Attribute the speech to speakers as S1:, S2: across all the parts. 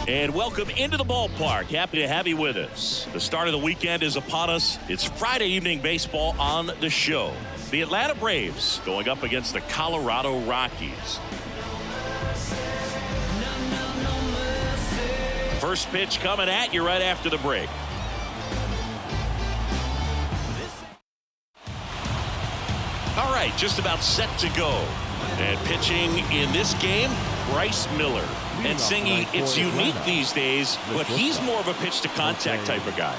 S1: And welcome into the ballpark. Happy to have you with us. The start of the weekend is upon us. It's Friday evening baseball on the show. The Atlanta Braves going up against the Colorado Rockies. First pitch coming at you right after the break. All right, just about set to go. And pitching in this game, Bryce Miller. And Singy, it's unique these days, but he's more of a pitch-to-contact type of guy.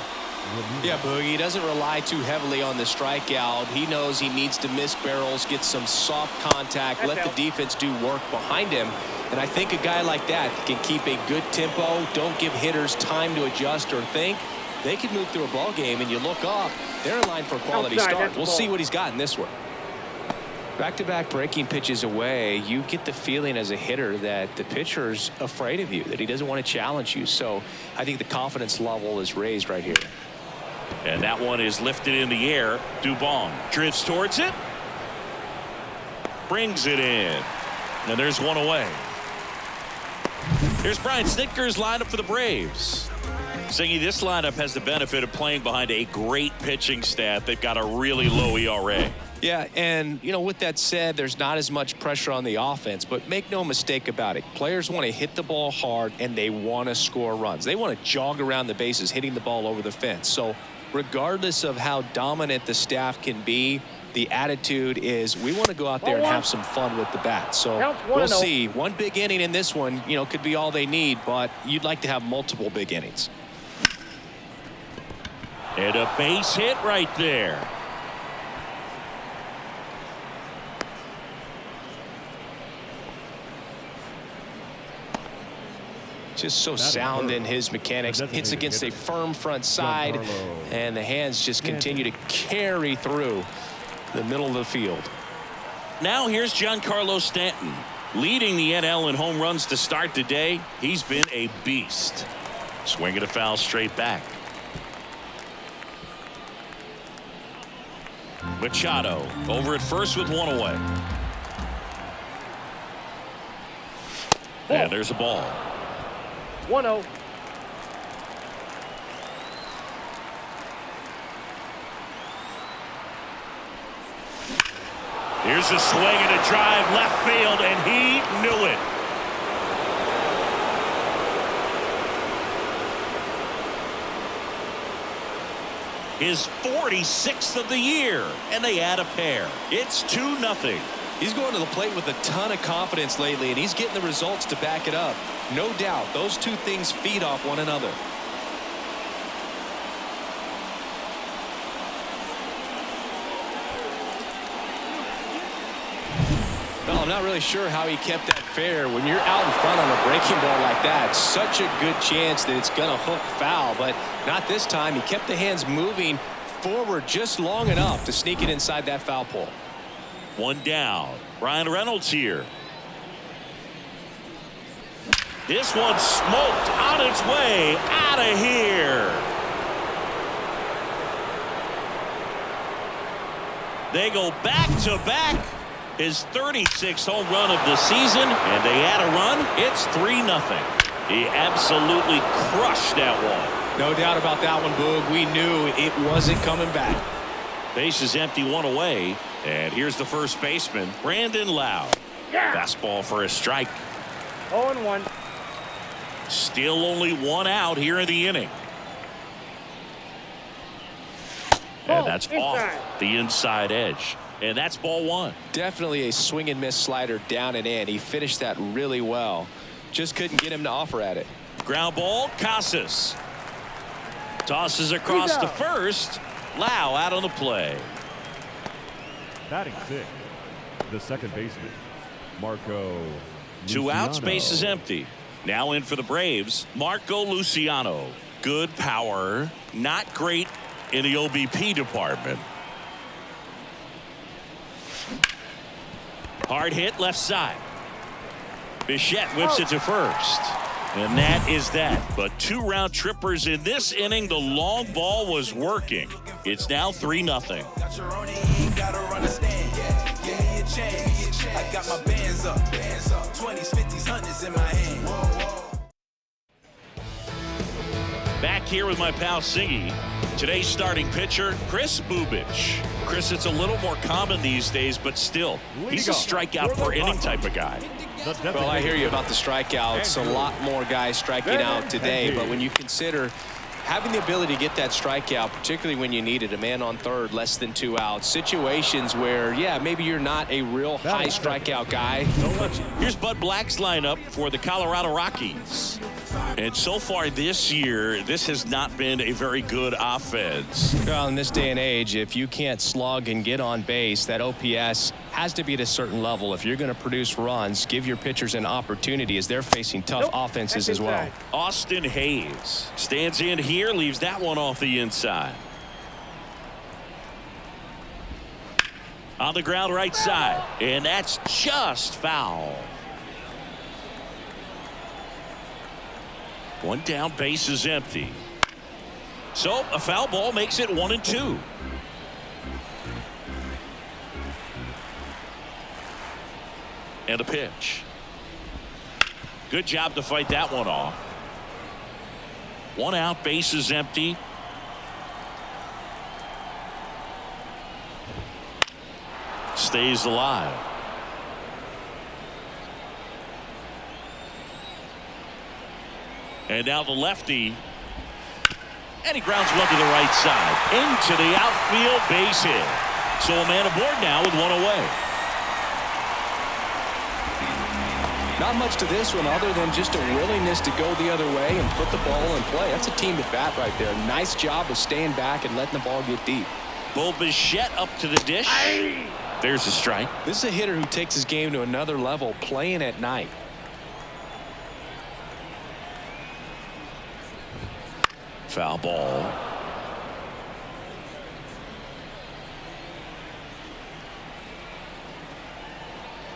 S2: Yeah, Boogie, he doesn't rely too heavily on the strikeout. He knows he needs to miss barrels, get some soft contact, let the defense do work behind him. And I think a guy like that can keep a good tempo, don't give hitters time to adjust or think. They can move through a ball game, and you look up, they're in line for a quality start. We'll see what he's got in this one. Back-to-back breaking pitches away, you get the feeling as a hitter that the pitcher's afraid of you, that he doesn't want to challenge you. So I think the confidence level is raised right here.
S1: And that one is lifted in the air. Dubon drifts towards it. Brings it in. And there's one away. Here's Brian Snitker's lineup for the Braves. Singy, this lineup has the benefit of playing behind a great pitching staff. They've got a really low ERA.
S2: Yeah, and, you know, with that said, there's not as much pressure on the offense, but make no mistake about it. Players want to hit the ball hard, and they want to score runs. They want to jog around the bases, hitting the ball over the fence. So regardless of how dominant the staff can be, the attitude is we want to go out there and have some fun with the bat. So we'll see. One big inning in this one, you know, could be all they need, but you'd like to have multiple big innings.
S1: And a base hit right there.
S2: Just so sound in his mechanics. Hits against a firm front side, and the hands just continue to carry through the middle of the field.
S1: Now here's Giancarlo Stanton, leading the NL in home runs to start the day. He's been a beast. Swinging a foul straight back. Machado over at first with one away. And there's a ball.
S3: 1-0.
S1: Here's a swing and a drive left field, and he knew it. His 46th of the year, and they add a pair. It's 2-0.
S2: He's going to the plate with a ton of confidence lately, and he's getting the results to back it up. No doubt, those two things feed off one another. Well, I'm not really sure how he kept that fair. When you're out in front on a breaking ball like that, such a good chance that it's going to hook foul, but not this time. He kept the hands moving forward just long enough to sneak it inside that foul pole.
S1: One down. Ryan Reynolds here. This one smoked on its way out of here. They go back to back. His 36th home run of the season, and they add a run. It's 3-0. He absolutely crushed that one.
S2: No doubt about that one, Boog. We knew it wasn't coming back.
S1: Base is empty, one away. And here's the first baseman, Brandon Lowe. Fastball for a strike.
S3: 0-1.
S1: Still only one out here in the inning. And that's off the inside edge. And that's ball one.
S2: Definitely a swing and miss slider down and in. He finished that really well. Just couldn't get him to offer at it.
S1: Ground ball, Casas. Tosses across to first. Lowe out on the play.
S4: Batting sixth, the second baseman, Marco Luciano.
S1: 2 outs, base is empty. Now in for the Braves, Marco Luciano. Good power, not great in the OBP department. Hard hit left side. Bichette whips it to first. And that is that. But 2 round trippers in this inning. The long ball was working. It's now 3-0.
S5: I got my bands up, 20s, 50s, 100s in my hand.
S1: here with my pal Singy. Today's starting pitcher, Kris Bubic. Chris, it's a little more common these days, but still, he's a strikeout per inning type of guy.
S2: Well, I hear you about the strikeouts. A lot more guys striking out today, but when you consider having the ability to get that strikeout, particularly when you need it, a man on third, less than 2 outs, situations where, yeah, maybe you're not a real high strikeout guy.
S1: Here's Bud Black's lineup for the Colorado Rockies. And so far this year, this has not been a very good offense.
S2: Well, in this day and age, if you can't slug and get on base, that OPS has to be at a certain level. If you're going to produce runs, give your pitchers an opportunity as they're facing tough offenses as well.
S1: Austin Hayes stands in here, leaves that one off the inside. On the ground right side, and that's just foul. One down, base is empty. So a foul ball makes it 1-2. And a pitch. Good job to fight that one off. 1 out, base is empty. Stays alive. And now the lefty. And he grounds one to the right side. Into the outfield, base hit. So a man aboard now with 1 away.
S2: Not much to this one other than just a willingness to go the other way and put the ball in play. That's a team at bat right there. Nice job of staying back and letting the ball get deep.
S1: Bo Bichette up to the dish. There's a strike.
S2: This is a hitter who takes his game to another level playing at night.
S1: Foul ball.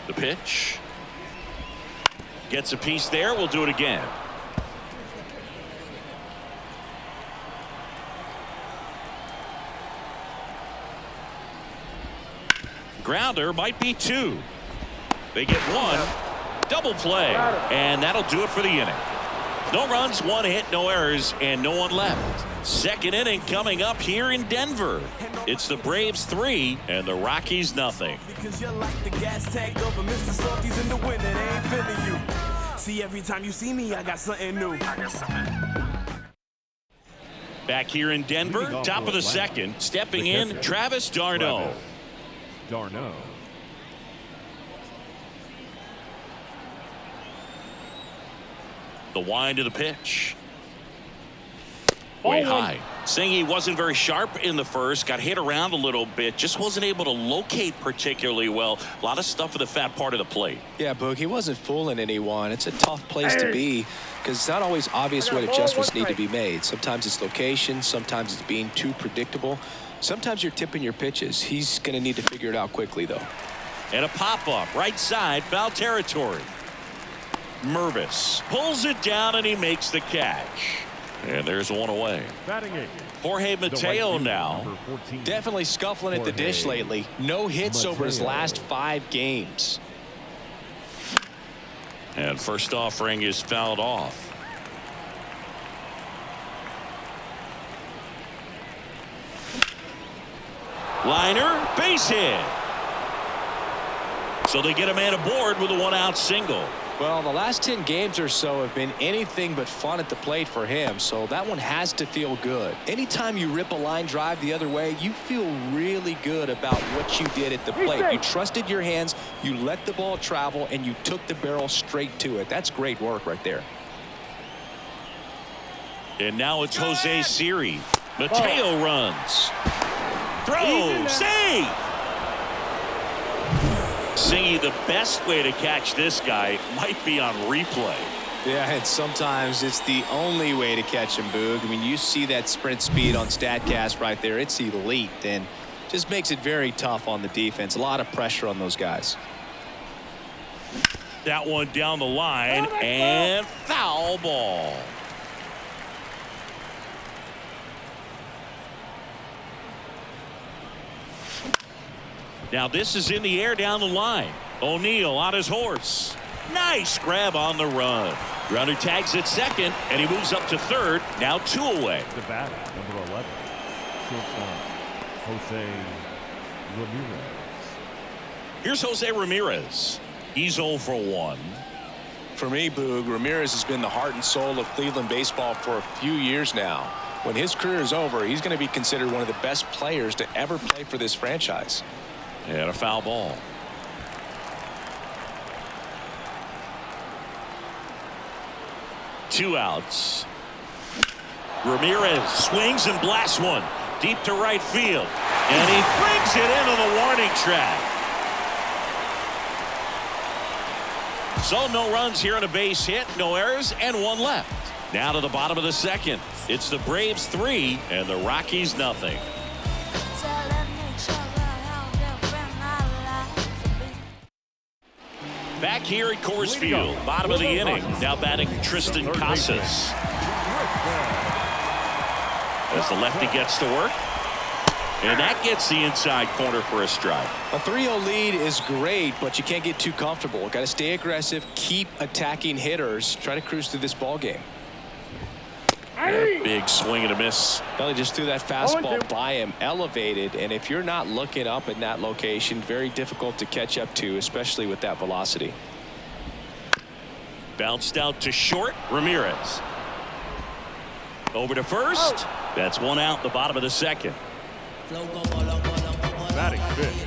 S1: The pitch. Gets a piece there. We'll do it again. Grounder might be 2. They get 1. Double play. And that'll do it for the inning. No runs, 1 hit, no errors, and no one left. Second inning coming up here in Denver. It's the Braves 3 and the Rockies nothing.
S5: Because you're like the gas tank over Mr. Salty's in the winter. They ain't feeling you. See, every time you see me, I got something new.
S1: Back here in Denver, top of the second, stepping in, Travis d'Arnaud.
S4: d'Arnaud.
S1: The wind of the pitch. Way high. Saying he wasn't very sharp in the first, got hit around a little bit, just wasn't able to locate particularly well. A lot of stuff at the fat part of the plate.
S2: Yeah, Boog, he wasn't fooling anyone. It's a tough place to be because it's not always obvious what adjustments need to be made. Sometimes it's location, sometimes it's being too predictable. Sometimes you're tipping your pitches. He's going to need to figure it out quickly, though.
S1: And a pop-up, right side, foul territory. Mervis pulls it down and he makes the catch. And there's 1 away.
S4: Batting 8.
S1: Jorge Mateo now.
S2: Definitely scuffling at the dish lately. No hits over his last 5 games.
S1: And first offering is fouled off. Liner, base hit. So they get a man aboard with a 1-out single.
S2: Well, the last 10 games or so have been anything but fun at the plate for him, so that one has to feel good. Anytime you rip a line drive the other way, you feel really good about what you did at the plate. You trusted your hands, you let the ball travel, and you took the barrel straight to it. That's great work right there.
S1: And now it's Jose Siri. Mateo runs. Throw, save! Singy, the best way to catch this guy might be on replay.
S2: Yeah, and sometimes it's the only way to catch him, Boog. I mean, you see that sprint speed on StatCast right there. It's elite and just makes it very tough on the defense. A lot of pressure on those guys.
S1: That one down the line and foul ball. Now this is in the air down the line. O'Neill on his horse. Nice grab on the run. Grounder tags at second, and he moves up to third. Now 2 away.
S4: The batter, number 11, shortstop, Jose Ramirez.
S1: Here's Jose Ramirez. He's 0 for 1.
S2: For me, Boog, Ramirez has been the heart and soul of Cleveland baseball for a few years now. When his career is over, he's going to be considered one of the best players to ever play for this franchise.
S1: And a foul ball. Two outs. Ramirez swings and blasts one deep to right field, and he brings it into the warning track. So no runs here on a base hit, no errors, and 1 left. Now to the bottom of the second. It's the Braves 3 and the Rockies nothing. Back here at Coors Field, bottom of the inning. Now batting Tristan Casas. As the lefty gets to work. And that gets the inside corner for a strike.
S2: A 3-0 lead is great, but you can't get too comfortable. Got to stay aggressive, keep attacking hitters, try to cruise through this ball game.
S1: Big swing and a miss.
S2: Kelly just threw that fastball by him, elevated, and if you're not looking up in that location, very difficult to catch up to, especially with that velocity.
S1: Bounced out to short. Ramirez over to first. That's 1 out, the bottom of the second.
S4: Batting fifth,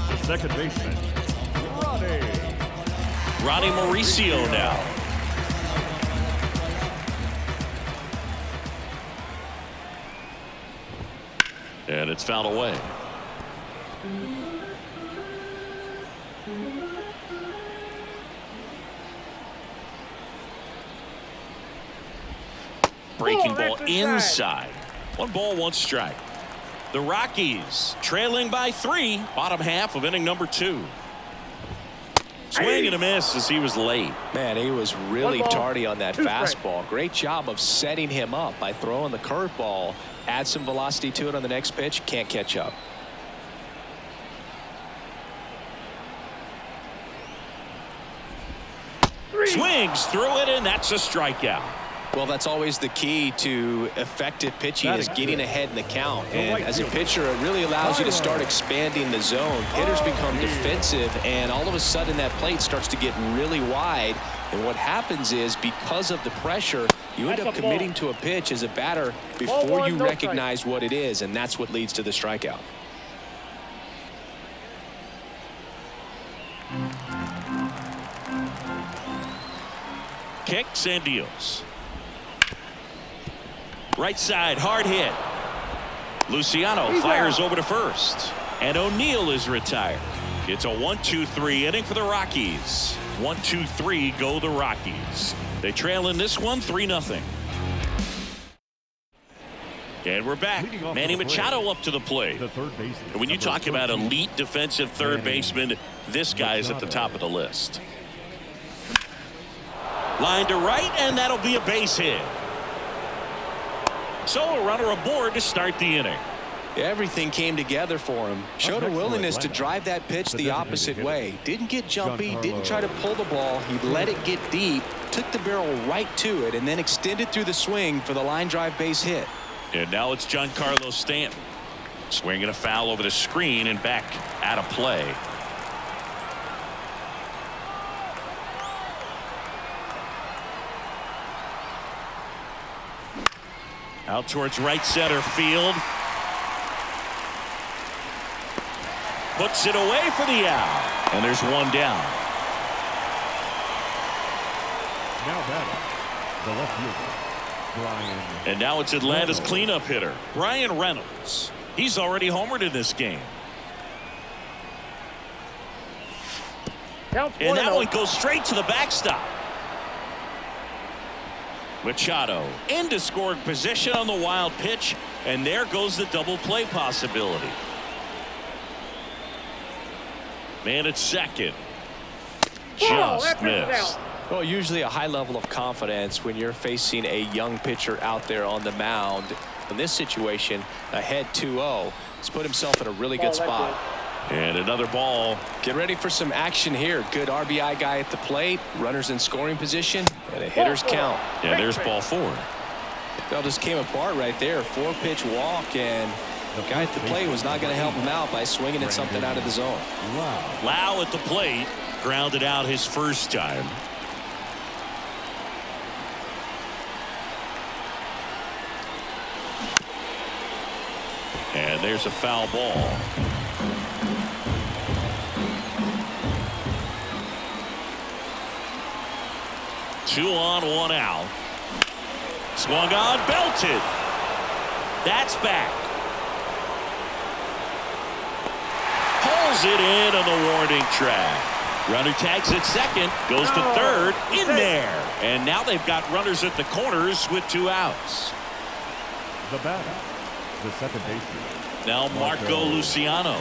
S4: the second baseman,
S1: Ronnie Mauricio now. And it's fouled away. Breaking ball inside. 1 ball, 1 strike. The Rockies trailing by 3, bottom half of inning number 2. Swing and a miss as he was late.
S2: Man, he was really tardy on that fastball. Great job of setting him up by throwing the curveball. Add some velocity to it on the next pitch. Can't catch up.
S1: Swings through it, and that's a strikeout.
S2: Well, that's always the key to effective pitching, is getting ahead in the count. And as a pitcher, it really allows you to start expanding the zone. Hitters become defensive, and all of a sudden that plate starts to get really wide. And what happens is, because of the pressure, you end up committing to a pitch as a batter before you recognize what it is, and that's what leads to the strikeout.
S1: Kicks and deals. Right side, hard hit. Luciano fires over to first, and O'Neill is retired. It's a 1-2-3 inning for the Rockies. 1-2-3 go the Rockies. They trail in this one 3-0. And we're back. Manny Machado up to the plate. And when you talk about elite defensive third baseman, this guy is at the top of the list. Line to right, and that'll be a base hit. So a runner aboard to start the inning.
S2: Everything came together for him. Showed a willingness to drive that pitch the opposite way. Didn't get jumpy, didn't try to pull the ball. He let it get deep, took the barrel right to it, and then extended through the swing for the line drive base hit.
S1: And now it's Giancarlo Stanton. Swinging a foul over the screen and back out of play. Out towards right center field. Puts it away for the out. And there's 1 down.
S4: Now batting, the left fielder, Brian.
S1: And now it's Atlanta's cleanup hitter, Brian Reynolds. He's already homered in this game. And that one goes straight to the backstop. Machado into scoring position on the wild pitch, and there goes the double play possibility. Man at second. Just missed.
S2: Well, usually a high level of confidence when you're facing a young pitcher out there on the mound. In this situation, ahead 2-0. He's put himself in a really good spot.
S1: And another ball.
S2: Get ready for some action here. Good RBI guy at the plate. Runners in scoring position. And a hitter's count.
S1: And there's ball 4.
S2: It all just came apart right there. 4-pitch walk, and the guy at the plate was not going to help him out by swinging at something out of the zone.
S1: Lau at the plate. Grounded out his first time. And there's a foul ball. Two on, one out. Swung on, belted. That's back. Pulls it in on the warning track. Runner tags at second, goes to third, in there. And now they've got runners at the corners with 2 outs.
S4: The batter, the second baseman.
S1: Now Marco Luciano.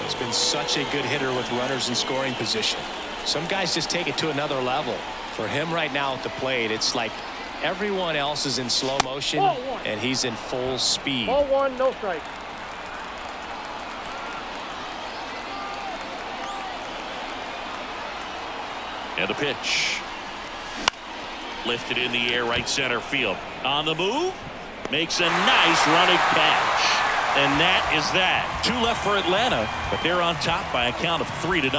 S2: He's been such a good hitter with runners in scoring position. Some guys just take it to another level. For him right now at the plate, it's like everyone else is in slow motion and he's in full speed.
S3: Ball 1, no strike.
S1: And the pitch. Lifted in the air, right center field. On the move. Makes a nice running catch. And that is that. 2 left for Atlanta, but they're on top by a count of 3-0.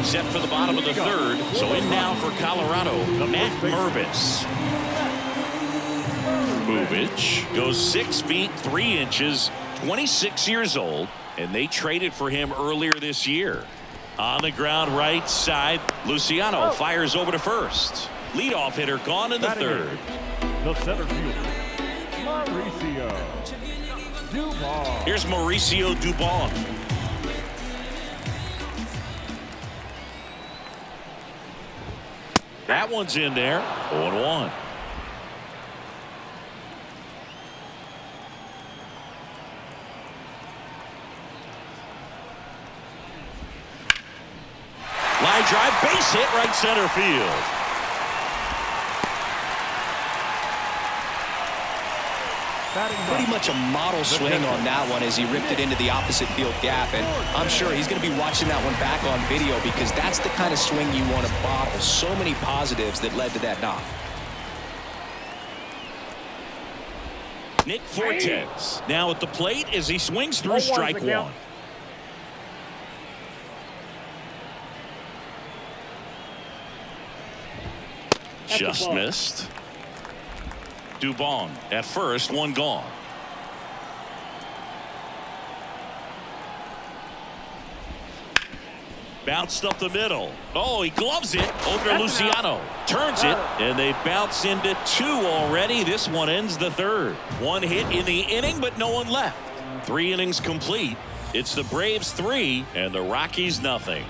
S1: Set for the bottom of the third. So in now for Colorado, Matt Mervis. Bubic goes 6 feet 3 inches, 26 years old, and they traded for him earlier this year. On the ground right side, Luciano fires over to first. Leadoff hitter gone in the third.
S4: The center fielder, Mauricio Dubon.
S1: Here's Mauricio Dubon. That one's in there. 0-1. Line drive, base hit, right center field.
S2: Pretty much a model swing on that one as he ripped it into the opposite field gap, and I'm sure he's going to be watching that one back on video because that's the kind of swing you want to bottle. So many positives that led to that knock.
S1: Nick Fortes now at the plate as he swings through strike 1. Just missed. Dubon at first, 1 gone. Bounced up the middle. Oh, he gloves it over to Luciano. Turns it, and they bounce into 2 already. This one ends the third. 1 hit in the inning, but no one left. 3 innings complete. It's the Braves 3 and the Rockies nothing.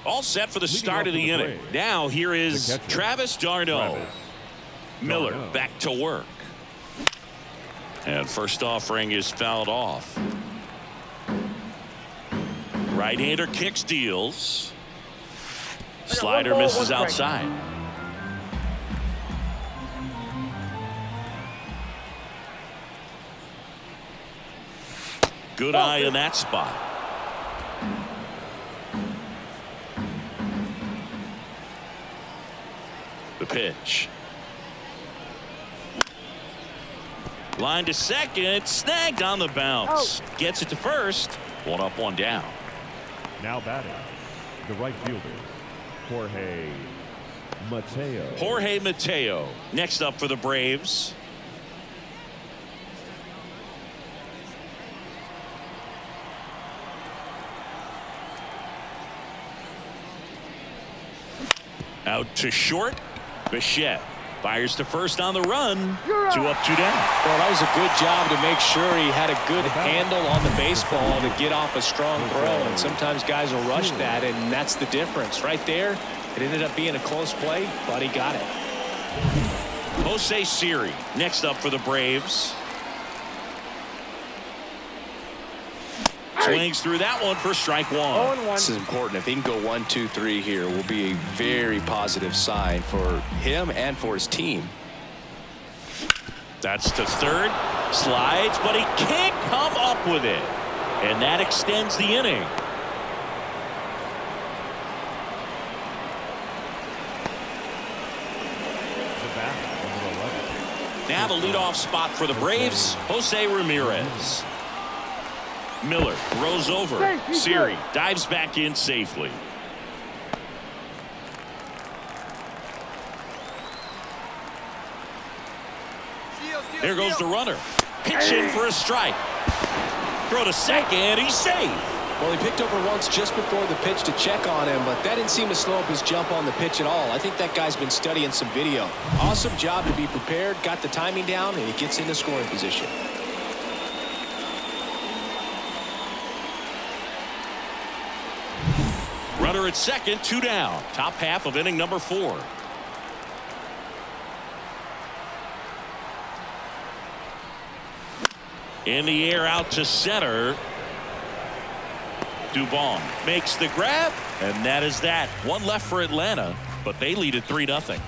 S1: All set for the start of the inning. Now here is Travis d'Arnaud. Miller back to work. And first offering is fouled off. Right-hander kicks, deals. Slider misses outside. Good eye in that spot. The pitch. Line to second, snagged on the bounce. Gets it to first. 1 up, 1 down.
S4: Now batting, the right fielder, Jorge Mateo.
S1: Jorge Mateo next up for the Braves. Out to short. Bichette fires to first on the run. 2 up, 2 down.
S2: Well, that was a good job to make sure he had a good handle on the baseball to get off a strong throw. And sometimes guys will rush that, and that's the difference. Right there, it ended up being a close play, but he got it.
S1: Jose Siri next up for the Braves. Swings through that one for strike one.
S3: 0-1.
S2: This is important. If he can go 1, 2, 3 here, will be a very positive sign for him and for his team.
S1: That's to third. Slides, but he can't come up with it. And that extends the inning. Now the leadoff spot for the Braves, Jose Ramirez. Miller throws over. Siri dives back in safely. There goes the runner. Pitch in for a strike. Throw to second. He's safe.
S2: Well, he picked over once just before the pitch to check on him, but that didn't seem to slow up his jump on the pitch at all. I think that guy's been studying some video. Awesome job to be prepared, got the timing down, and he gets into scoring position.
S1: Runner at second, 2 down. Top half of inning number 4. In the air out to center. Dubon makes the grab, and that is that. One left for Atlanta, but they lead at 3-0.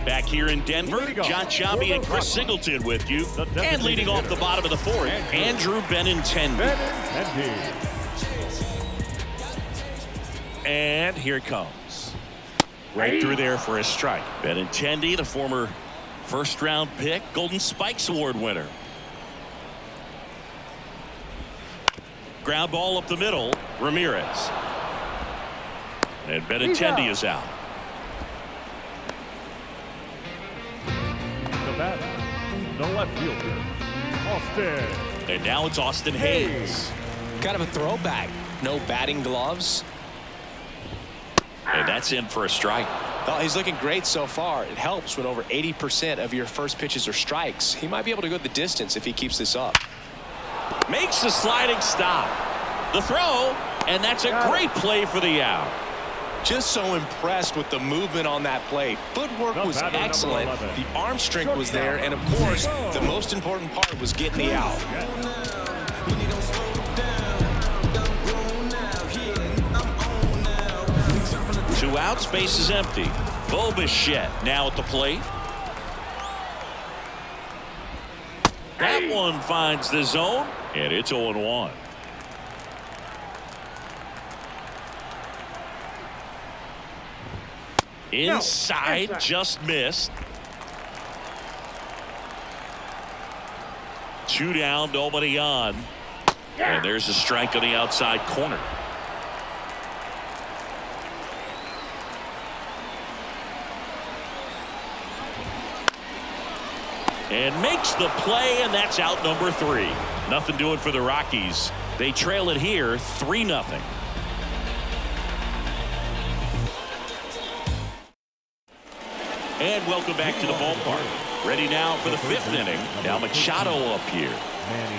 S1: Back here in Denver, John Sciambi and Chris Singleton with you. And leading off the bottom of the 4th, Andrew Benintendi. And here it comes. Right through there for a strike. Benintendi, the former first-round pick, Golden Spikes Award winner. Ground ball up the middle, Ramirez. And Benintendi is out.
S4: The batter, the left fielder, Austin.
S1: And now it's Austin Hayes.
S2: Kind of a throwback. No batting gloves.
S1: And that's in for a strike.
S2: Oh, he's looking great so far. It helps when over 80% of your first pitches are strikes. He might be able to go the distance if he keeps this up.
S1: Makes the sliding stop. The throw, and that's a great play for the out.
S2: Just so impressed with the movement on that play. Footwork was excellent. The arm strength was there, and of course, the most important part was getting the out.
S1: 2 outs, base is empty. Bo Bichette now at the plate. That one finds the zone, and it's 0-1. Inside, just missed. 2 down, nobody on. And there's a strike on the outside corner. And makes the play, and that's out number 3. Nothing doing for the Rockies. They trail it here 3-0. And welcome back to the ballpark. Ready now for the 5th inning. Now Machado up here.
S4: Manny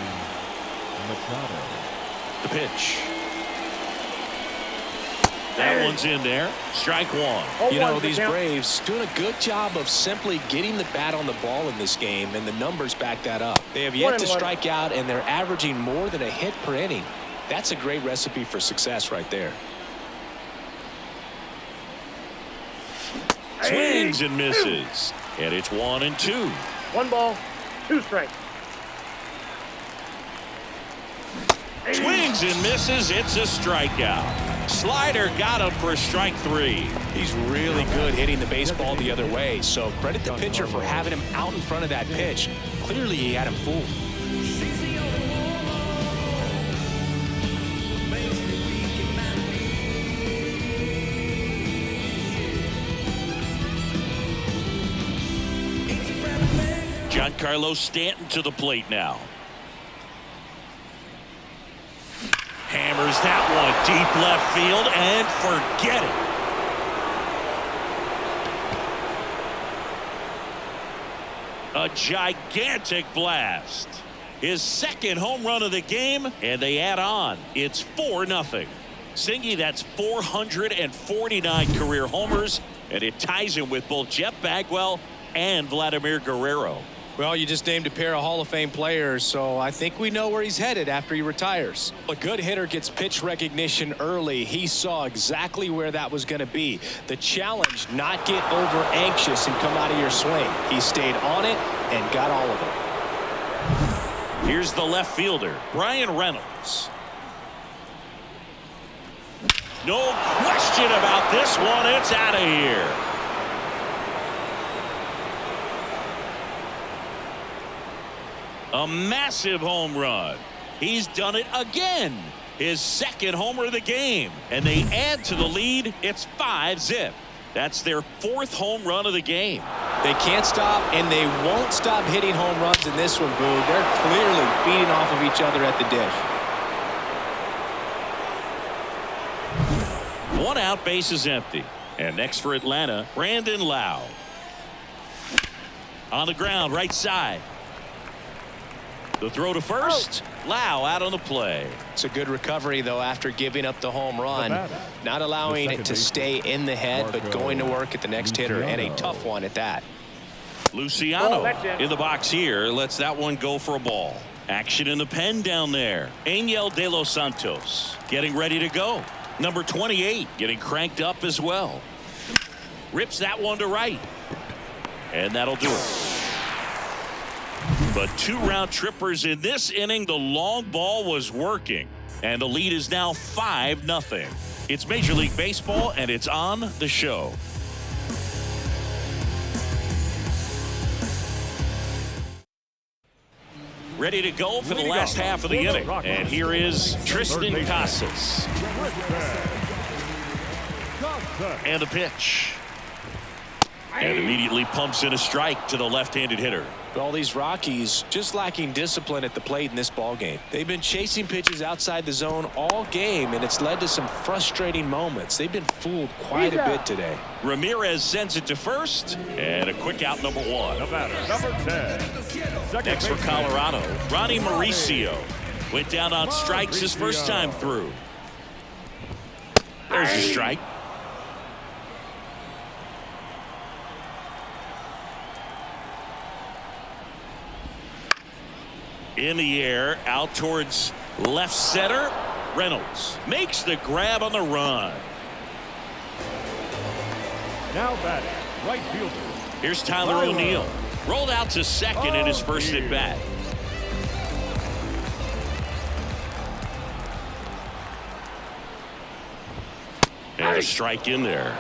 S4: Machado.
S1: The pitch. That one's in there. Strike 1.
S2: You know, these Braves doing a good job of simply getting the bat on the ball in this game, and the numbers back that up. They have yet to strike out, and they're averaging more than a hit per inning. That's a great recipe for success right there.
S1: Swings and misses. And it's 1-2.
S3: 1 ball, 2 strikes.
S1: Swings and misses. It's a strikeout. Slider got him for strike 3.
S2: He's really good hitting the baseball the other way, so credit the pitcher for having him out in front of that pitch. Clearly he had him fooled.
S1: Giancarlo Stanton to the plate now. Hammers that one deep left field and forget it. A gigantic blast. His 2nd home run of the game, and they add on. It's 4-0. Singy, that's 449 career homers, and it ties him with both Jeff Bagwell and Vladimir Guerrero.
S2: Well, you just named a pair of Hall of Fame players, so I think we know where he's headed after he retires. A good hitter gets pitch recognition early. He saw exactly where that was going to be. The challenge, not get over anxious and come out of your swing. He stayed on it and got all of it.
S1: Here's the left fielder, Bryan Reynolds. No question about this one. It's out of here. A massive home run. He's done it again. His second homer of the game. And they add to the lead. It's 5-zip. That's their 4th home run of the game.
S2: They can't stop, and they won't stop hitting home runs in this one, Boog. They're clearly feeding off of each other at the dish.
S1: 1 out, base is empty. And next for Atlanta, Brandon Lowe. On the ground, right side. The throw to first. Lowe out on the play.
S2: It's a good recovery, though, after giving up the home run. Not allowing it to stay in the head, but going to work at the next hitter, and a tough one at that.
S1: Luciano in the box here. Lets that one go for a ball. Action in the pen down there. Angel De Los Santos getting ready to go. Number 28 getting cranked up as well. Rips that one to right. And that'll do it. But 2 round trippers in this inning. The long ball was working. And the lead is now 5-0. It's Major League Baseball, and it's on the show. Ready to go for the last half of the inning. And here is Triston Casas. And the pitch. And immediately pumps in a strike to the left-handed hitter.
S2: All these Rockies just lacking discipline at the plate in this ball game. They've been chasing pitches outside the zone all game, and it's led to some frustrating moments. They've been fooled quite a bit today.
S1: Ramirez sends it to first, and a quick out, number 1.
S4: The batter, number 10.
S1: Next for Colorado, Ronnie Mauricio. Went down on strikes his first time through. There's a strike. In the air, out towards left center. Reynolds makes the grab on the run.
S4: Now batting, right fielder.
S1: Here's Tyler O'Neill. Rolled out to second in his first at bat. And a strike in there.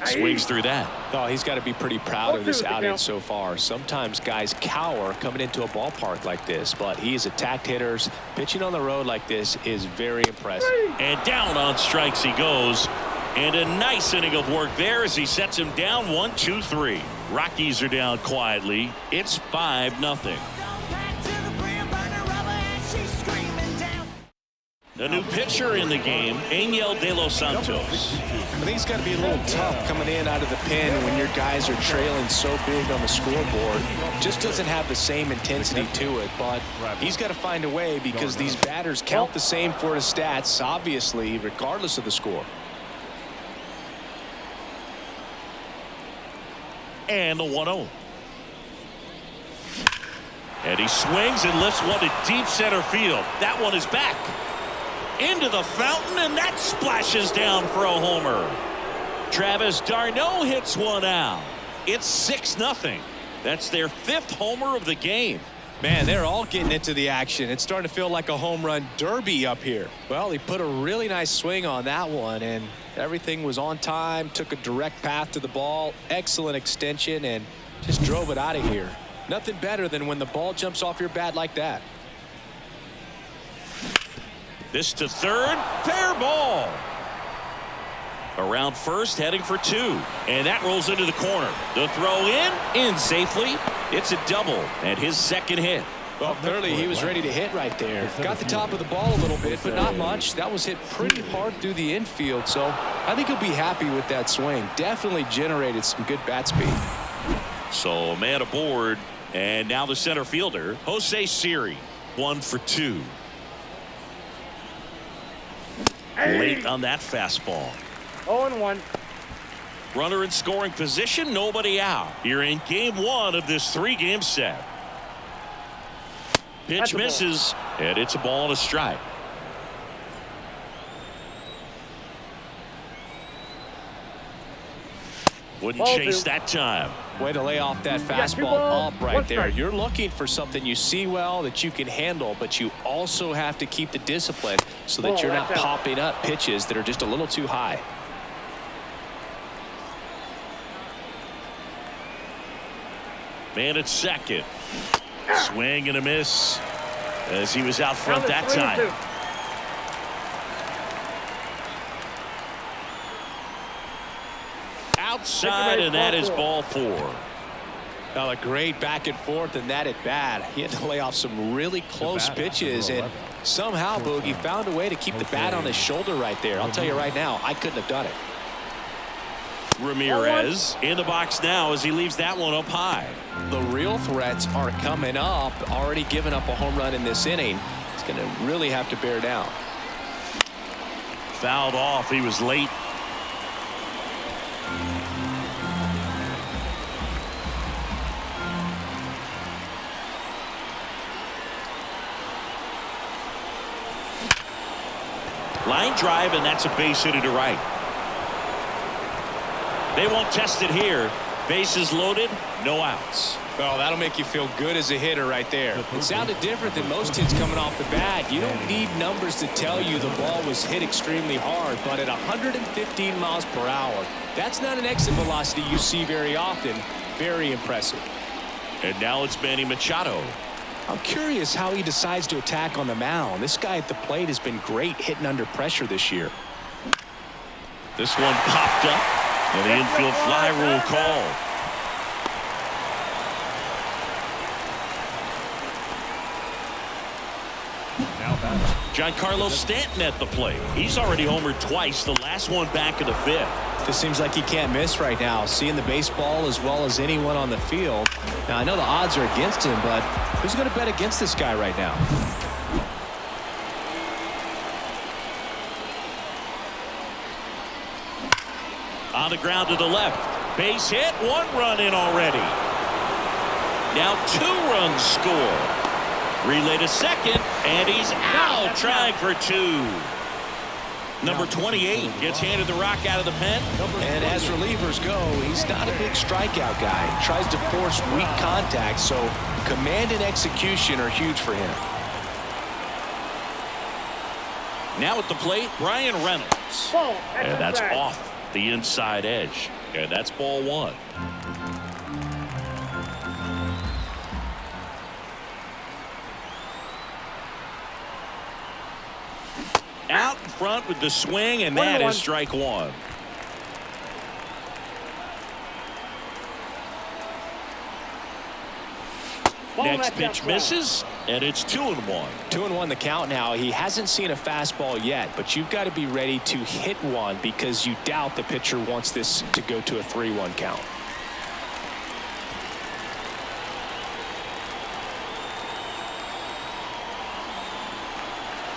S1: Swings through that.
S2: Oh, he's got to be pretty proud of this outing so far. Sometimes guys cower coming into a ballpark like this, but he's attacked hitters. Pitching on the road like this is very impressive.
S1: And down on strikes he goes. And a nice inning of work there as he sets him down 1-2-3. Rockies are down quietly. It's 5-0. A new pitcher in the game, Angel De Los Santos.
S2: I think it's got to be a little tough coming in out of the pen when your guys are trailing so big on the scoreboard. Just doesn't have the same intensity to it, but he's got to find a way because these batters count the same for his stats, obviously, regardless of the score.
S1: And the 1-0. And he swings and lifts one to deep center field. That one is back. Into the fountain, and that splashes down for a homer. Travis d'Arnaud hits one out. It's 6-0. That's their 5th homer of the game.
S2: Man, they're all getting into the action. It's starting to feel like a home run derby up here. Well, he put a really nice swing on that one, and everything was on time, took a direct path to the ball, excellent extension, and just drove it out of here. Nothing better than when the ball jumps off your bat like that.
S1: This to third, fair ball. Around first, heading for 2. And that rolls into the corner. The throw in safely. It's a double, and his second hit.
S2: Well, clearly he was ready to hit right there. Got the top of the ball a little bit, but not much. That was hit pretty hard through the infield, so I think he'll be happy with that swing. Definitely generated some good bat speed.
S1: So a man aboard, and now the center fielder, Jose Siri, 1 for 2. Late on that fastball.
S3: 0-1.
S1: Runner in scoring position, nobody out. You're in game one of this 3-game set. Pitch misses, and it's a ball and a strike. Wouldn't chase that time.
S2: Way to lay off that fastball up right there. You're looking for something you see well that you can handle, but you also have to keep the discipline so that you're not popping up pitches that are just a little too high.
S1: Man at second. Swing and a miss as he was out front that time. Outside, and that is ball 4.
S2: Now a great back and forth, and that at bat. He had to lay off some really close pitches, and somehow Boogie found a way to keep the bat on his shoulder right there. I'll tell you right now, I couldn't have done it.
S1: Ramirez in the box now as he leaves that one up high.
S2: The real threats are coming up. Already given up a home run in this inning. He's going to really have to bear down.
S1: Fouled off. He was late. Line drive, and that's a base hit to right. They won't test it here. Bases loaded, no outs.
S2: Well, that'll make you feel good as a hitter right there. It sounded different than most hits coming off the bat. You don't need numbers to tell you the ball was hit extremely hard, but at 115 miles per hour, that's not an exit velocity you see very often. Very impressive.
S1: And now it's Manny Machado.
S2: I'm curious how he decides to attack on the mound. This guy at the plate has been great hitting under pressure this year.
S1: This one popped up, and the infield fly rule called. Giancarlo Stanton at the plate. He's already homered twice, the last one back in the 5th.
S2: This seems like he can't miss right now, seeing the baseball as well as anyone on the field. Now, I know the odds are against him, but who's going to bet against this guy right now?
S1: On the ground to the left. Base hit, 1 run in already. Now 2 runs score. Relay to second, and he's out, trying for 2. Number 28 gets handed the rock out of the pen.
S2: And as relievers go, he's not a big strikeout guy. He tries to force weak contact, so command and execution are huge for him.
S1: Now at the plate, Brian Reynolds. And that's off the inside edge. And that's ball 1. Out in front with the swing, and that is strike 1. Next pitch misses, and it's 2-1.
S2: 2-1 the count now. He hasn't seen a fastball yet, but you've got to be ready to hit one because you doubt the pitcher wants this to go to a 3-1 count.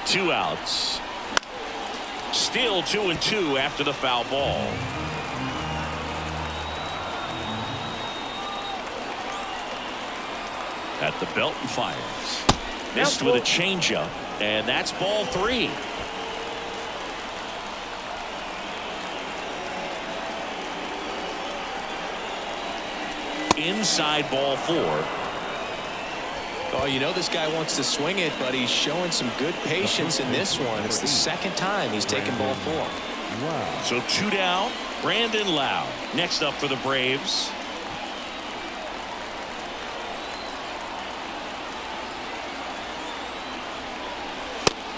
S1: Two outs. Still 2-2 after the foul ball. At the belt and fires. Missed with a changeup, and that's ball 3. Inside ball 4.
S2: Oh, you know this guy wants to swing it, but he's showing some good patience in this one. It's the second time he's taken ball 4.
S4: Wow.
S1: So 2 down. Brandon Lowe next up for the Braves.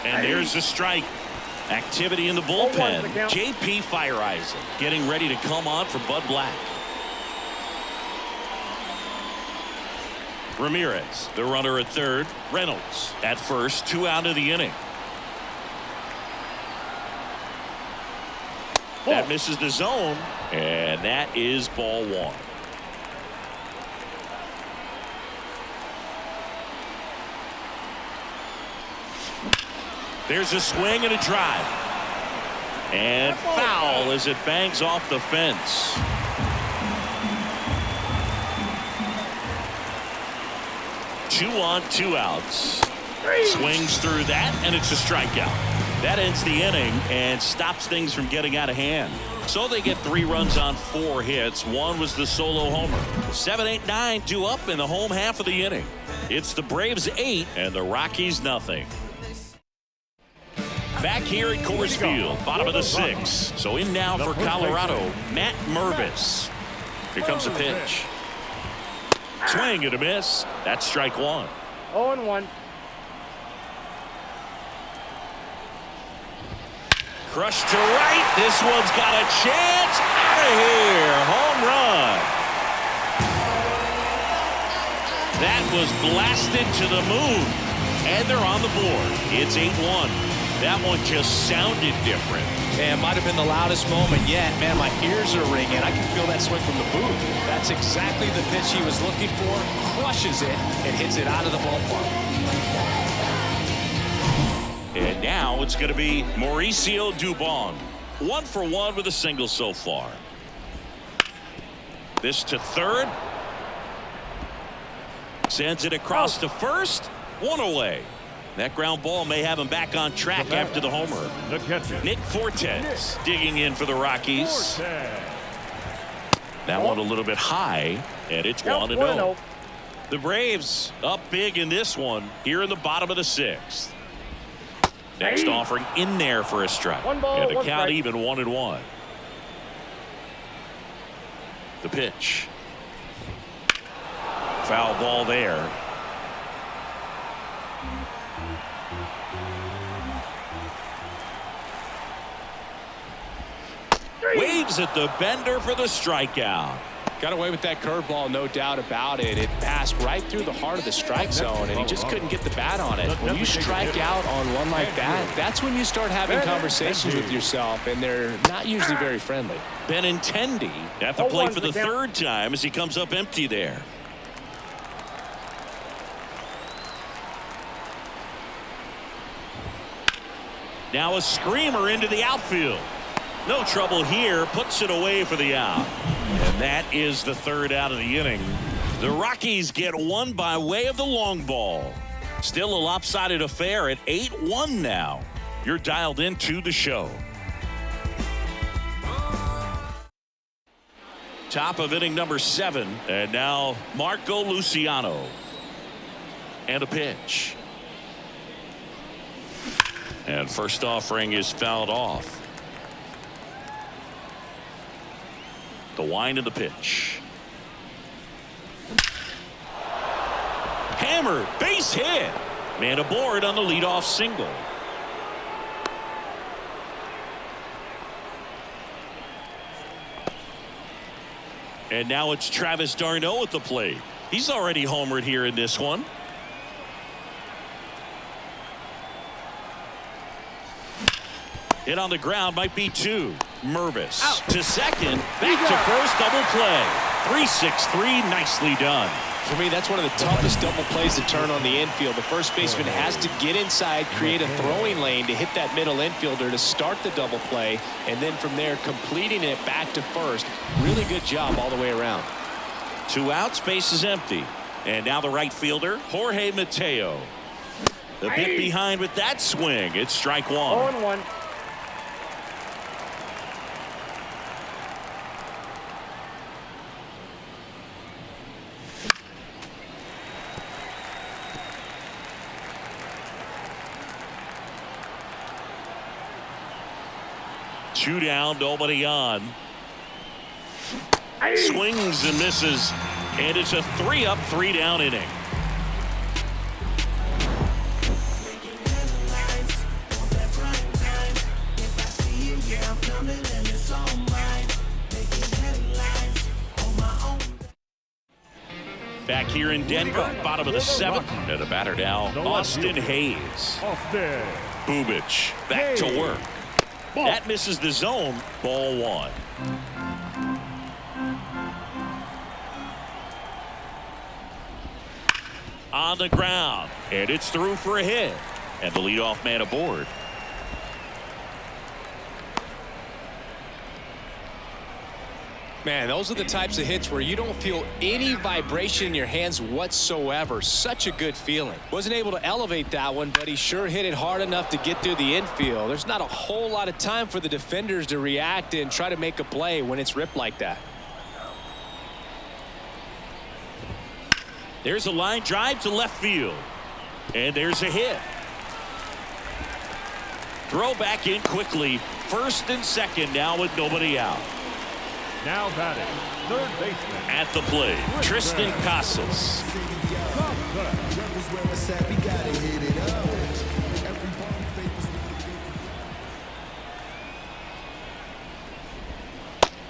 S1: And there's the strike. Activity in the bullpen. J.P. Fireisen getting ready to come on for Bud Black. Ramirez, the runner at third. Reynolds at first. 2 out of the inning. That misses the zone, and that is ball 1. There's a swing and a drive. And foul as it bangs off the fence. Two on, two outs. Swings through that, and it's a strikeout. That ends the inning and stops things from getting out of hand. So they get 3 runs on 4 hits. One was the solo homer. 7, 8, 9 due up in the home half of the inning. It's the Braves 8 and the Rockies nothing. Back here at Coors Field, bottom of the 6th. So in now for Colorado, Matt Mervis. Here comes a pitch. Swing and a miss. That's strike 1.
S3: 0-1.
S1: Crushed to right. This one's got a chance. Out of here. Home run. That was blasted to the moon. And they're on the board. It's 8-1. That one just sounded different.
S2: Man, might have been the loudest moment yet. Man, my ears are ringing. I can feel that swing from the booth. That's exactly the pitch he was looking for. Crushes it and hits it out of the ballpark.
S1: And now it's going to be Mauricio Dubon. 1 for 1 with a single so far. This to third. Sends it across to first. 1 away. That ground ball may have him back on track after the homer.
S4: The catcher,
S1: Nick Fortes digging in for the Rockies. That one a little bit high, and it's 1-0. The Braves up big in this one here in the bottom of the 6th. Next offering in there for a strike.
S3: 1 ball,
S1: and the
S3: 1
S1: count
S3: strike.
S1: even 1-1. The pitch. Foul ball there. Waves at the bender for the strikeout.
S2: Got away with that curveball, no doubt about it. It passed right through the heart of the strike zone, and he just couldn't get the bat on it. When you strike out on one like that, that's when you start having conversations with yourself, and they're not usually very friendly.
S1: Benintendi at the plate for the 3rd time as he comes up empty there. Now a screamer into the outfield. No trouble here, puts it away for the out. And that is the 3rd out of the inning. The Rockies get 1 by way of the long ball. Still a lopsided affair at 8-1 now. You're dialed into the show. Top of inning number 7. And now Marco Luciano. And a pitch. And first offering is fouled off. The wind of the pitch. Hammered, base hit. Man aboard on the leadoff single. And now it's Travis d'Arnaud at the plate. He's already homered here in this one. Hit on the ground, might be 2. Mervis to second, back to first, double play. 3-6-3, nicely done.
S2: For me, that's one of the toughest double plays to turn on the infield. The first baseman has to get inside, create a throwing lane to hit that middle infielder to start the double play, and then from there completing it back to first. Really good job all the way around.
S1: 2 outs, base is empty. And now the right fielder, Jorge Mateo. The bit behind with that swing. It's strike 1.
S3: 0-1.
S1: Two down, nobody on. Swings and misses, and it's a 3-up, 3-down inning. Back here in Denver, bottom of the 7th, and a batter now, Austin Hayes. Bubic back to work. That misses the zone. Ball 1. On the ground, and it's through for a hit. And the leadoff man aboard.
S2: Man, those are the types of hits where you don't feel any vibration in your hands whatsoever. Such a good feeling. Wasn't able to elevate that one, but he sure hit it hard enough to get through the infield. There's not a whole lot of time for the defenders to react and try to make a play when it's ripped like that.
S1: There's a line drive to left field. And there's a hit. Throw back in quickly. First and second now with nobody out.
S4: Now batting, third baseman.
S1: At the plate, Tristan Casas.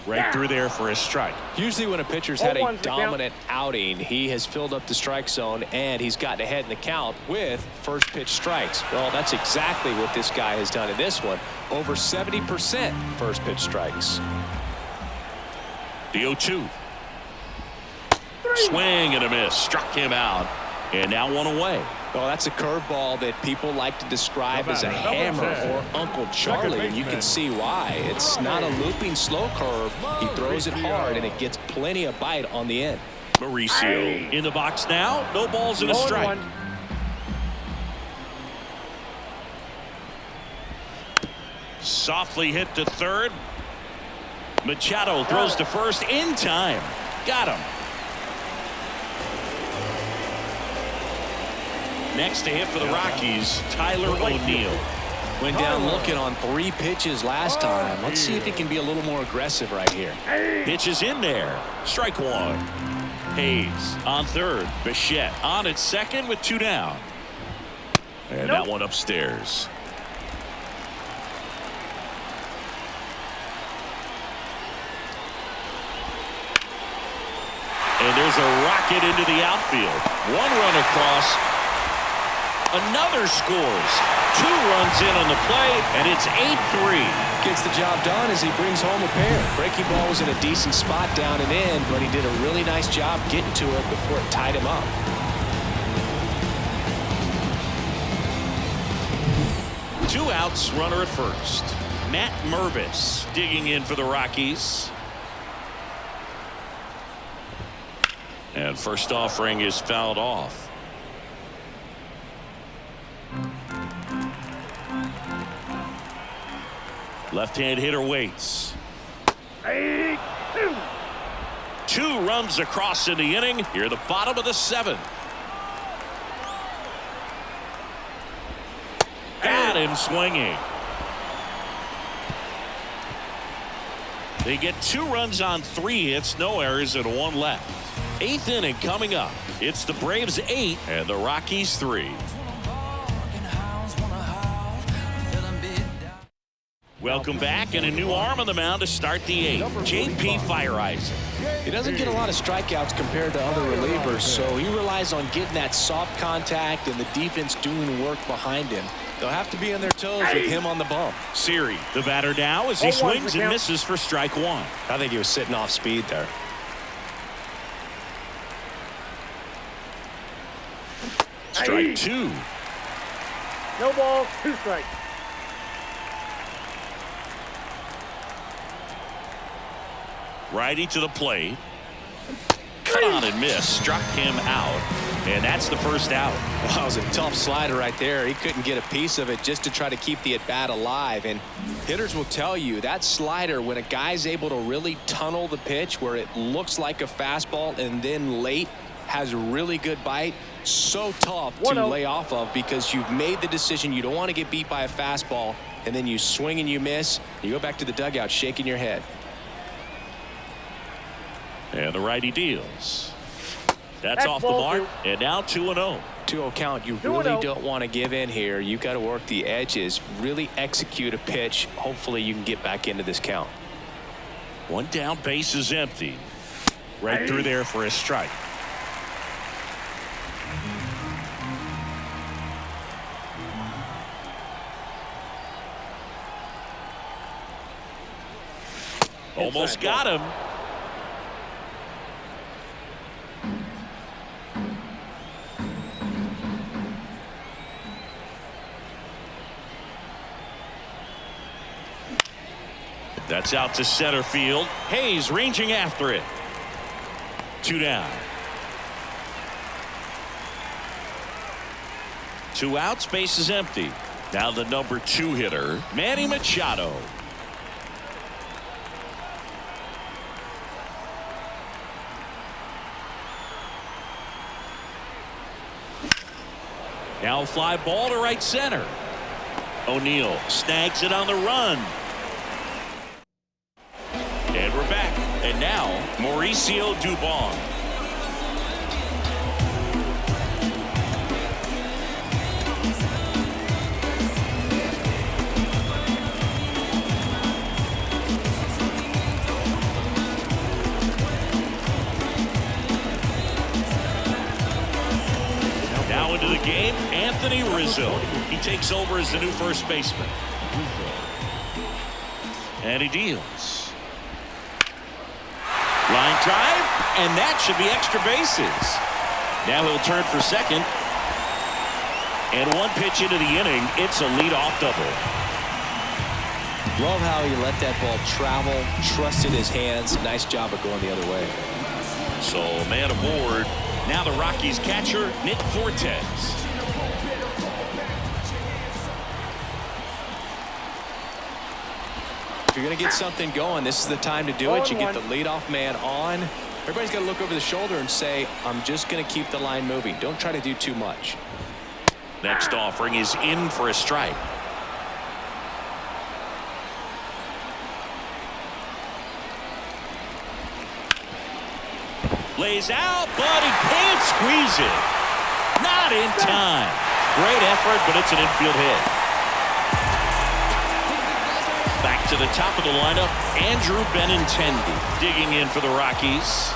S1: Right through there for a strike.
S2: Usually when a pitcher's had a dominant outing, he has filled up the strike zone and he's gotten ahead in the count with first pitch strikes. Well, that's exactly what this guy has done in this one. Over 70% first pitch strikes.
S1: The 0-2. Swing and a miss. Struck him out. And now one away.
S2: Well, that's a curveball that people like to describe as a hammer or Uncle Charlie, and you can see why. It's not a looping slow curve. He throws it hard, and it gets plenty of bite on the end.
S1: Mauricio in the box now. No balls and a strike. Softly hit to third. Machado throws to first in time. Got him. Next to hit for the Rockies, Tyler O'Neill.
S2: Went down looking on 3 pitches last time. Let's see if he can be a little more aggressive right here.
S1: Pitch is in there. Strike one. Hayes on third. Bichette on at second with 2 down. And that one upstairs. And there's a rocket into the outfield. 1 run across. Another scores. 2 runs in on the play, and it's 8-3.
S2: Gets the job done as he brings home a pair. Breaking ball was in a decent spot down and in, but he did a really nice job getting to it before it tied him up.
S1: Two outs, runner at first. Matt Mervis digging in for the Rockies. And first offering is fouled off. Left-hand hitter waits. 2 runs across in the inning. Here, the bottom of the 7th. Got him swinging. They get 2 runs on 3 hits, no errors, and 1 left. 8th inning coming up. It's the Braves 8 and the Rockies 3. Welcome back, and a new arm on the mound to start the 8th. J.P. Feyereisen.
S2: He doesn't get a lot of strikeouts compared to other relievers, so he relies on getting that soft contact and the defense doing work behind him. They'll have to be on their toes with him on the bump.
S1: Siri, the batter now, as he swings and misses for strike 1.
S2: I think he was sitting off speed there.
S1: Strike 2.
S3: No ball, 2 strikes.
S1: Righty to the plate. Cut on and miss. Struck him out. And that's the first out.
S2: Well, that was a tough slider right there. He couldn't get a piece of it just to try to keep the at-bat alive. And hitters will tell you that slider, when a guy's able to really tunnel the pitch where it looks like a fastball and then late has a really good bite, so tough to lay off of because you've made the decision you don't want to get beat by a fastball, and then you swing and you miss. You go back to the dugout shaking your head.
S1: And the righty deals. That's off the mark. And now 2-0.
S2: 2-0 count. You really don't want to give in here. You got to work the edges, really execute a pitch. Hopefully you can get back into this count.
S1: 1 down, base is empty. Right through there for a strike. Almost got him. That's out to center field. Hayes ranging after it. 2 down. 2 outs, base is empty. Now the number 2 hitter, Manny Machado. Now fly ball to right center. O'Neill snags it on the run. And we're back. And now Mauricio Dubon. Now into the game, Anthony Rizzo. He takes over as the new first baseman. And he deals. Line drive, and that should be extra bases. Now he'll turn for second. And 1 pitch into the inning, it's a leadoff double.
S2: Love how he let that ball travel, trusted his hands. Nice job of going the other way.
S1: So man aboard. Now the Rockies catcher, Nick Fortes.
S2: If you're going to get something going, this is the time to do it. You get the leadoff man on. Everybody's got to look over the shoulder and say, I'm just going to keep the line moving. Don't try to do too much.
S1: Next offering is in for a strike. Lays out, but he can't squeeze it. Not in time. Great effort, but it's an infield hit. Back to the top of the lineup, Andrew Benintendi digging in for the Rockies.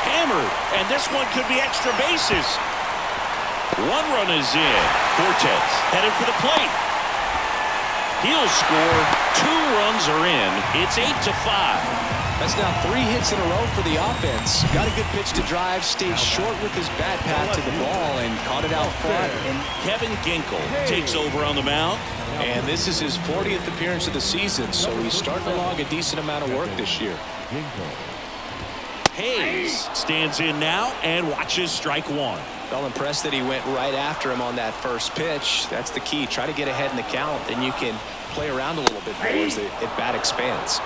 S1: Hammered, and this one could be extra bases. 1 run is in. Fortes headed for the plate. He'll score. 2 runs are in. It's 8-5.
S2: That's now 3 hits in a row for the offense. Got a good pitch to drive, stayed short with his bat path to the ball, and caught it out front.
S1: And Kevin Ginkel takes over on the mound.
S2: And this is his 40th appearance of the season, so he's starting to log a decent amount of work this year.
S1: Hayes stands in now and watches strike 1.
S2: Well, impressed that he went right after him on that first pitch. That's the key. Try to get ahead in the count, then you can play around a little bit more as the at-bat expands.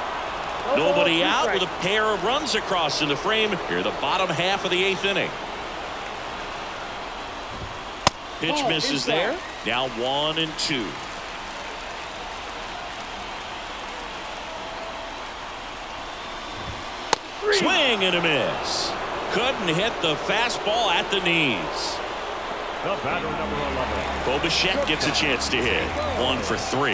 S1: Nobody out with a pair of runs across in the frame here, the bottom half of the 8th inning. Pitch misses there. Now 1-2. Swing and a miss. Couldn't hit the fastball at the knees.
S4: The batter, number 11.
S1: Bo Bichette gets a chance to hit. 1 for 3.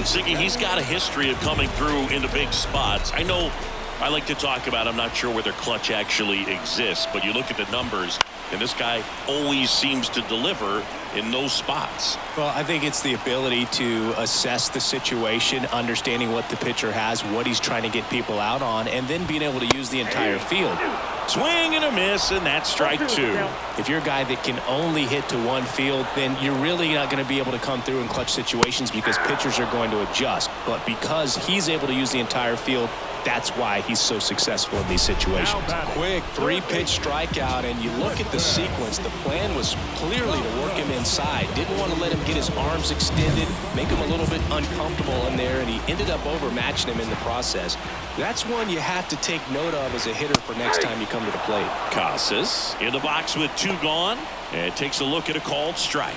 S1: Ziggy, he's got a history of coming through into big spots. I know I like to talk about, I'm not sure whether clutch actually exists, but you look at the numbers, and this guy always seems to deliver in those spots.
S2: Well, I think it's the ability to assess the situation, understanding what the pitcher has, what he's trying to get people out on, and then being able to use the entire field.
S1: Swing and a miss, and that's strike 2.
S2: If you're a guy that can only hit to one field, then you're really not going to be able to come through in clutch situations because pitchers are going to adjust. But because he's able to use the entire field, that's why he's so successful in these situations. Quick 3-pitch strikeout, and you look at the sequence. The plan was clearly to work him inside. Didn't want to let him get his arms extended, make him a little bit uncomfortable in there, and he ended up overmatching him in the process. That's one you have to take note of as a hitter for next time you come to the plate.
S1: Casas in the box with 2 gone, and takes a look at a called strike.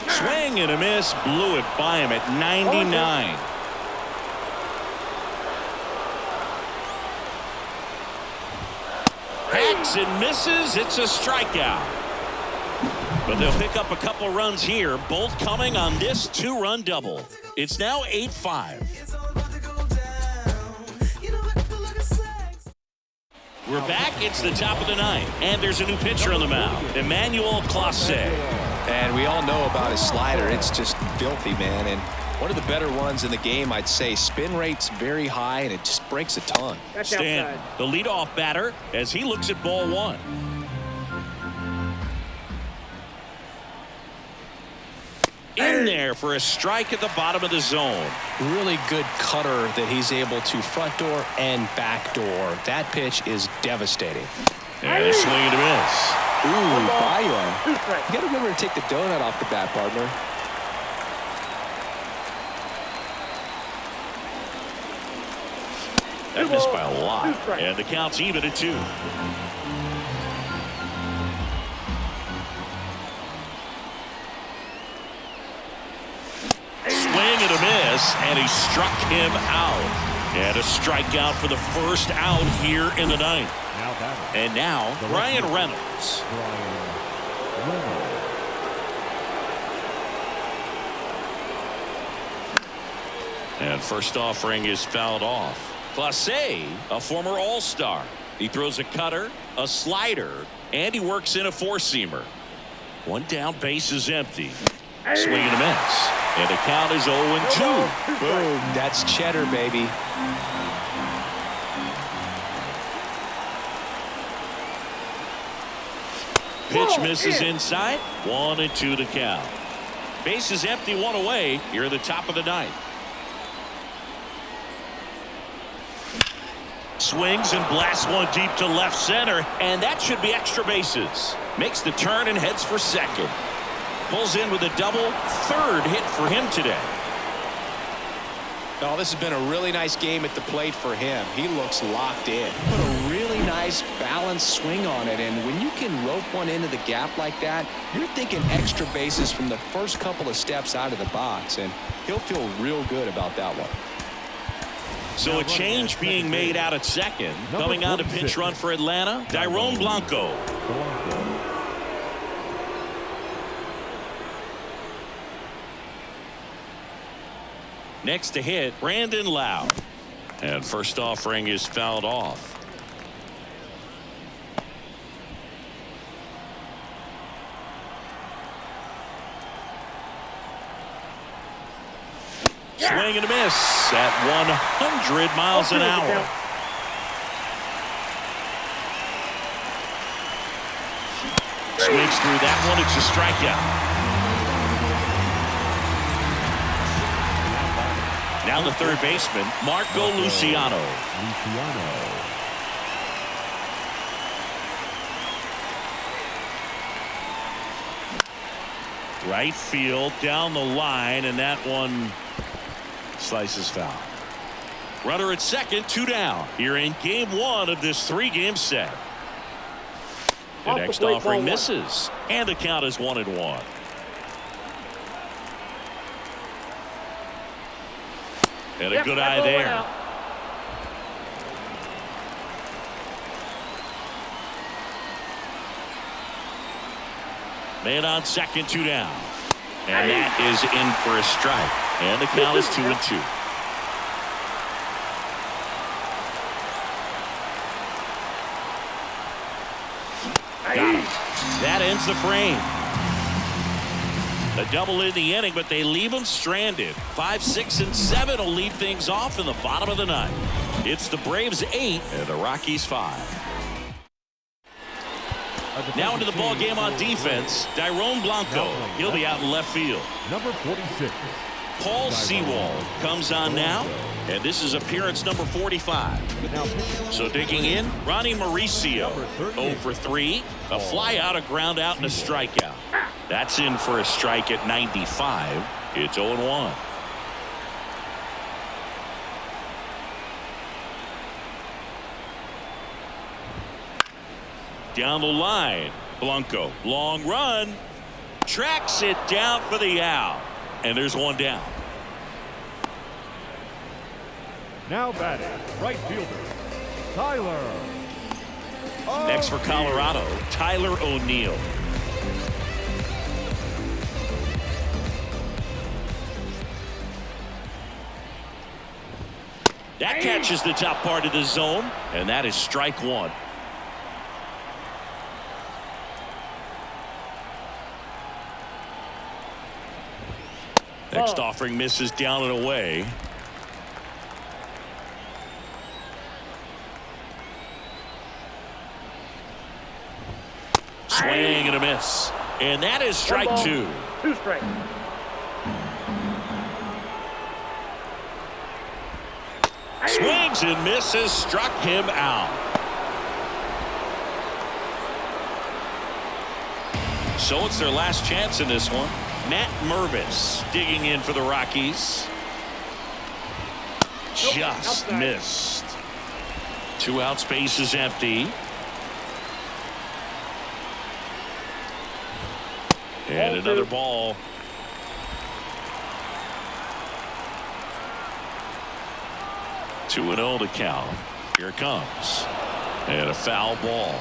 S1: Swing and a miss, blew it by him at 99. Hacks and misses. It's a strikeout. But they'll pick up a couple runs here, both coming on this 2-run double. It's now 8-5. We're back. It's the top of the 9th, and there's a new pitcher on the mound, Emmanuel Clase.
S2: And we all know about his slider. It's just filthy, man. And One of the better ones in the game, I'd say. Spin rate's very high, and it just breaks a ton.
S3: That's
S1: Stanton,
S3: outside.
S1: the leadoff batter, as he looks at ball one. In there for a strike at the bottom of the zone.
S2: Really good cutter that he's able to front door and back door. That pitch is devastating.
S1: And a swing and a miss.
S2: Ooh, Byron.
S3: 2 strikes.
S2: You got to remember to take the donut off the bat, partner.
S1: That missed by a
S3: 2
S1: lot.
S3: strikes.
S1: And the count's even at 2. Swing and a miss, and he struck him out. And a strikeout for the first out here in the ninth.
S4: Now batting.
S1: And now, Ryan Reynolds.
S4: Brian Reynolds.
S1: And first offering is fouled off. Clase, a former All-Star. He throws a cutter, a slider, and he works in a four-seamer. One down, base is empty. Swing and a miss. And the count is 0-2.
S2: Boom. That's cheddar, baby.
S1: Pitch misses inside. 1-2 to count. Base is empty, one away. Here at the top of the ninth. Swings and blasts one deep to left center, and that should be extra bases. Makes the turn and heads for second. Pulls in with a double, third hit for him today.
S2: Oh, this has been a really nice game at the plate for him. He looks locked in. Put a really nice balanced swing on it, and when you can rope one into the gap like that, you're thinking extra bases from the first couple of steps out of the box, and he'll feel real good about that one.
S1: So a change being made out at second. Coming on to pinch run for Atlanta, Dairon Blanco. Next to hit, Brandon Lowe. And first offering is fouled off. Swing and a miss at 100 miles an hour. Swings through that one. It's a strikeout. Now the third baseman, Marco Luciano. Right field down the line, and that one slices foul. Runner at second, 2 down. Here in game 1 of this 3-game set. The next offering misses, and the count is 1-1. And a good eye there. Man on second, 2 down. And that is in for a strike. And the count is 2-2. Got him. That ends the frame. A double in the inning, but they leave him stranded. 5, 6, and 7 will lead things off in the bottom of the ninth. It's the Braves 8 and the Rockies 5. Now into the ball game on defense, Dairon Blanco. He'll be out in left field.
S4: Number 46.
S1: Paul Sewald comes on now, and this is appearance number 45. So digging in, Ronnie Mauricio, 0 for 3, a fly out, a ground out, and a strikeout. That's in for a strike at 95. It's 0-1. Down the line, Blanco, long run, tracks it down for the out, and there's one down.
S4: Now batting, right fielder, Tyler.
S1: Next for Colorado, Tyler O'Neill. That catches the top part of the zone, and that is strike 1. Next offering misses down and away. Swing and a miss. And that is strike 2.
S3: 2 strikes.
S1: Swings and misses, struck him out. So it's their last chance in this one. Matt Mervis digging in for the Rockies. Just missed. 2 out, space is empty. And another ball. Two 2-0 to count. Here it comes. And a foul ball.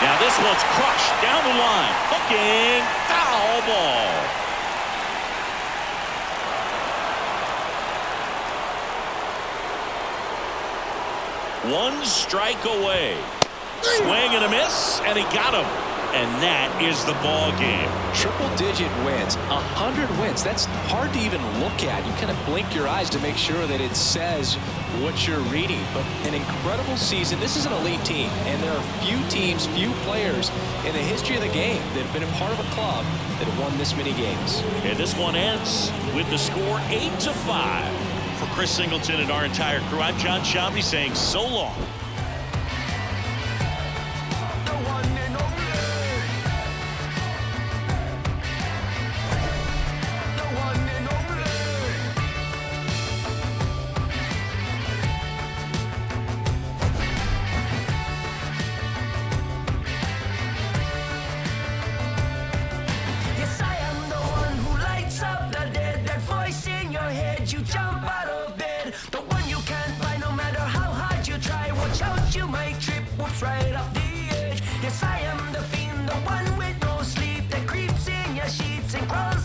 S1: Now this one's crushed down the line. Hooking. Foul ball. One strike away. Swing and a miss, and he got him. And that is the ball game.
S2: Triple-digit wins, 100 wins. That's hard to even look at. You kind of blink your eyes to make sure that it says what you're reading. But an incredible season. This is an elite team, and there are few teams, few players in the history of the game that have been a part of a club that have won this many games.
S1: And this one ends with the score 8-5. For Chris Singleton and our entire crew, I'm John Shambi saying so long.
S6: You jump out of bed, the one you can't buy no matter how hard you try. Watch out, you might trip, whoops, right off the edge. Yes, I am the fiend, the one with no sleep that creeps in your sheets and crawls